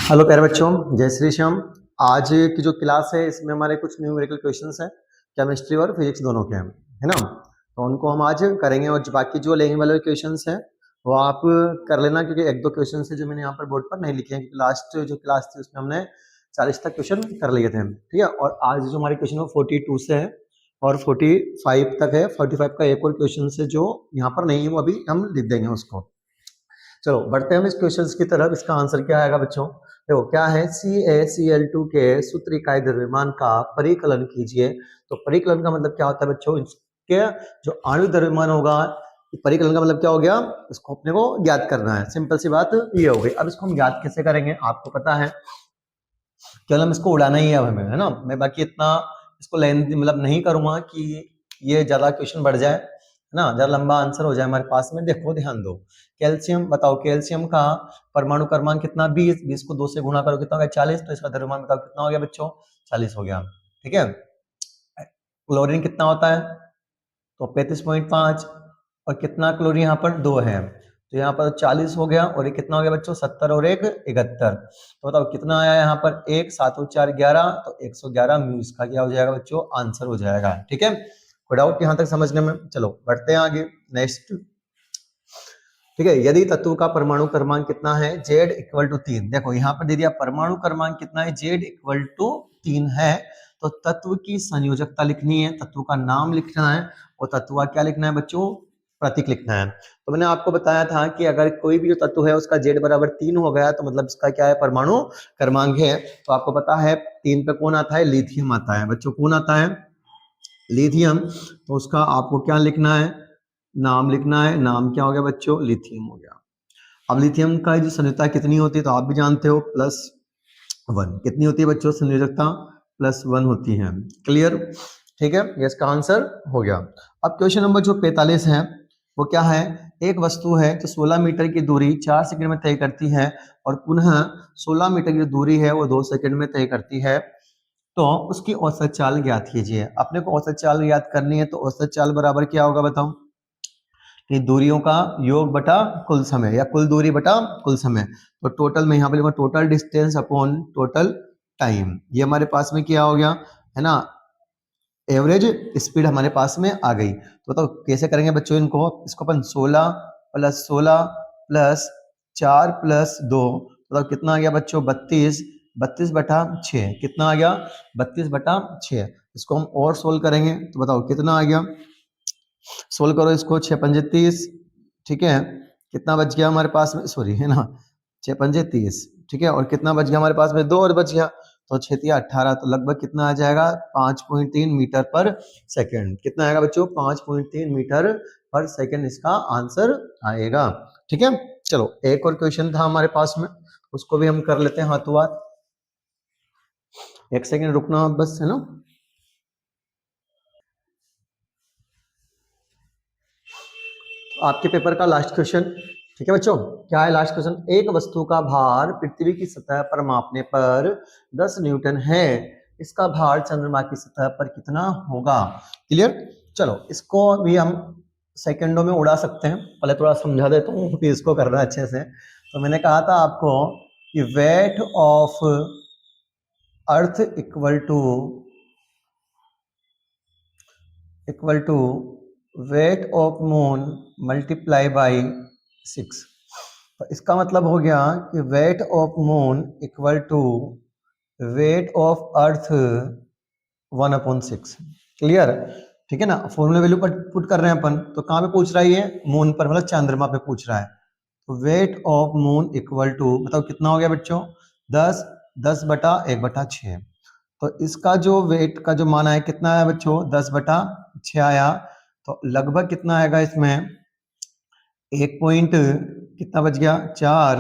Hello प्यारे बच्चों, जय श्री श्याम। आज की जो क्लास है इसमें हमारे कुछ न्यूमेरिकल क्वेश्चंस हैं, केमिस्ट्री और फिजिक्स दोनों के हैं, है ना। तो उनको हम आज करेंगे और बाकी जो लेने वाले क्वेश्चंस हैं वो आप कर लेना, क्योंकि एक दो क्वेश्चन है जो मैंने यहाँ पर बोर्ड पर नहीं लिखे हैं, क्योंकि लास्ट जो क्लास थी उसमें हमने 40 तक क्वेश्चन कर लिए थे, ठीक है। और आज जो हमारे क्वेश्चन है 42 से है और 45 तक है। 45 का एक और क्वेश्चन है जो यहाँ पर नहीं है, वो अभी हम लिख देंगे उसको। चलो बढ़ते हैं हम इस क्वेश्चन की तरफ। इसका आंसर क्या आएगा बच्चों? देखो क्या है, CaCl2 के सूत्र इकाई द्रव्यमान का परिकलन कीजिए। तो परिकलन का मतलब क्या होता है बच्चों? इसके जो आणविक द्रव्यमान होगा, परिकलन का मतलब क्या हो गया, इसको अपने को ज्ञात करना है। सिंपल सी बात ये हो गई। अब इसको हम ज्ञात कैसे करेंगे आपको पता है, केवल हम इसको उड़ाना ही है अब हमें, है ना। मैं बाकी इतना इसको लेंथ मतलब नहीं करूंगा कि ये ज्यादा क्वेश्चन बढ़ जाए, है ना, ज्यादा लंबा आंसर हो जाए हमारे पास में। देखो ध्यान दो, कैल्शियम बताओ, कैल्शियम का परमाणु क्रमांक कितना? 20। 20 को 2 से गुणा करो कितना हो गया? 40। तो इसका द्रव्यमान बताओ कितना हो गया बच्चों? 40 हो गया, ठीक है। क्लोरीन कितना होता है? तो 35.5। और कितना क्लोरीन यहाँ पर? 2 है, तो यहाँ पर 40 हो गया। और ये कितना हो गया बच्चों? 70 और 1 71। तो बताओ कितना आया यहाँ पर? 1 7 और 4 11, तो 111 म्यू इसका क्या हो जाएगा बच्चों? आंसर हो जाएगा, ठीक है। कोई डाउट यहाँ तक समझने में? चलो बढ़ते हैं आगे, नेक्स्ट, ठीक है। यदि तत्व का परमाणु क्रमांक कितना है? Z = 3। देखो यहाँ पर दे दिया परमाणु क्रमांक कितना है? Z = 3 है। तो तत्व की संयोजकता लिखनी है, तत्व का नाम लिखना है, और तत्व का क्या लिखना है बच्चों? प्रतीक लिखना है। तो मैंने आपको बताया था कि अगर कोई भी जो तत्व है उसका Z = 3 हो गया तो मतलब इसका क्या है? परमाणु क्रमांक है। तो आपको पता है 3 पे कौन आता है? लिथियम आता है बच्चों। कौन आता है? लिथियम। तो उसका आपको क्या लिखना है? नाम लिखना है। नाम क्या हो गया बच्चों? लिथियम हो गया। अब लिथियम का जो संयोजकता कितनी होती है तो आप भी जानते हो, +1। कितनी होती है बच्चों संयोजकता? +1 होती है। क्लियर, ठीक है। ये इसका आंसर हो गया। अब क्वेश्चन नंबर जो 45 है वो क्या है? एक वस्तु है जो 16 मीटर की दूरी 4 सेकंड में तय करती है और पुनः 16 मीटर की दूरी है वो 2 सेकंड में तय करती है, तो उसकी औसत चाल ज्ञात कीजिए। अपने को औसत चाल ज्ञात करनी है, तो औसत चाल बराबर क्या होगा बताओ? कि दूरियों का योग बटा कुल समय, या कुल दूरी बटा कुल समय। तो टोटल में यहाँ पे लिखूंगा total distance upon total time. ये हमारे पास में क्या हो गया, है ना, एवरेज स्पीड हमारे पास में आ गई। तो बताओ कैसे करेंगे बच्चों इनको? इसको अपन 16 + 16 + 4 + 2, बताओ कितना आ गया बच्चों? 32। 32/6 कितना आ गया? 32/6। इसको हम और सोल्व करेंगे तो बताओ कितना आ गया? सोल्व करो इसको, 6 पंजे 30, ठीक है। कितना बच गया हमारे पास में? सॉरी, है ना, 6 पंजे 30, ठीक है। और कितना बच गया हमारे पास में? 2 और बच गया, तो 6 × 18, तो लगभग कितना आ जाएगा? 5.3 मीटर पर सेकेंड। कितना आएगा बच्चों? 5.3 मीटर पर सेकेंड इसका आंसर आएगा, ठीक है। चलो एक और क्वेश्चन था हमारे पास में, उसको भी हम कर लेते हैं हाथों हाथ। एक सेकेंड रुकना बस, है ना। आपके पेपर का लास्ट क्वेश्चन, ठीक है बच्चों। क्या है लास्ट क्वेश्चन? एक वस्तु का भार पृथ्वी की सतह पर मापने पर 10 न्यूटन है, इसका भार चंद्रमा की सतह पर कितना होगा? क्लियर। चलो इसको भी हम सेकंडों में उड़ा सकते हैं, पहले थोड़ा समझा देता हूँ फिर इसको करना अच्छे से। तो मैंने कहा था आपको कि weight of earth equal to weight of moon multiply by 6। तो इसका मतलब हो गया कि weight of moon equal to weight of earth 1/6। Clear, ठीक है ना। फॉर्मूला वैल्यू पर पुट कर रहे हैं अपन, तो कहाँ पे पूछ रहा है ये? मून पर, मतलब चंद्रमा पे पूछ रहा है। तो weight of moon equal to बताओ कितना हो गया बच्चों? 10। 10/1/6। तो इसका जो वेट का जो मान आया कितना आया बच्चों? 10/6 आया। तो लगभग कितना आएगा इसमें? 1 पॉइंट कितना बच गया? 4।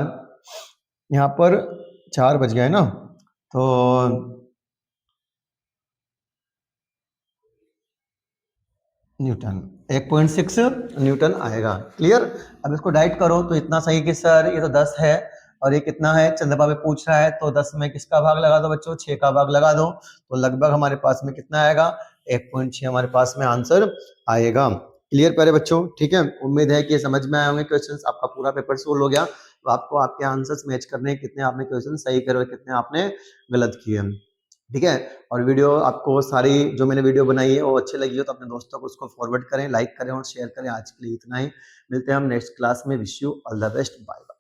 यहाँ पर 4 बच गया है ना, तो न्यूटन, 1.6 न्यूटन आएगा। क्लियर। अब इसको डाइट करो तो इतना सही कि सर ये तो 10 है और ये कितना है? चंद्रमा पे पूछ रहा है, तो 10 में किसका भाग लगा दो बच्चों? 6 का भाग लगा दो, तो लगभग हमारे पास में कितना आएगा? 1.6 हमारे पास में आंसर आएगा। क्लियर प्यारे बच्चों, ठीक है। उम्मीद है कि समझ में आए होंगे क्वेश्चंस, आपका पूरा पेपर सोल्व हो गया। तो आपको आपके आंसर्स मैच करने हैं, कितने आपने क्वेश्चन सही करे हुए, कितने आपने गलत किए। ठीक है, और वीडियो आपको सारी जो मैंने वीडियो बनाई है वो अच्छी लगी हो तो अपने दोस्तों को उसको फॉरवर्ड करें, लाइक करें और शेयर करें। आज के लिए इतना ही, मिलते हैं हम नेक्स्ट क्लास में। Wish you all the best, bye bye.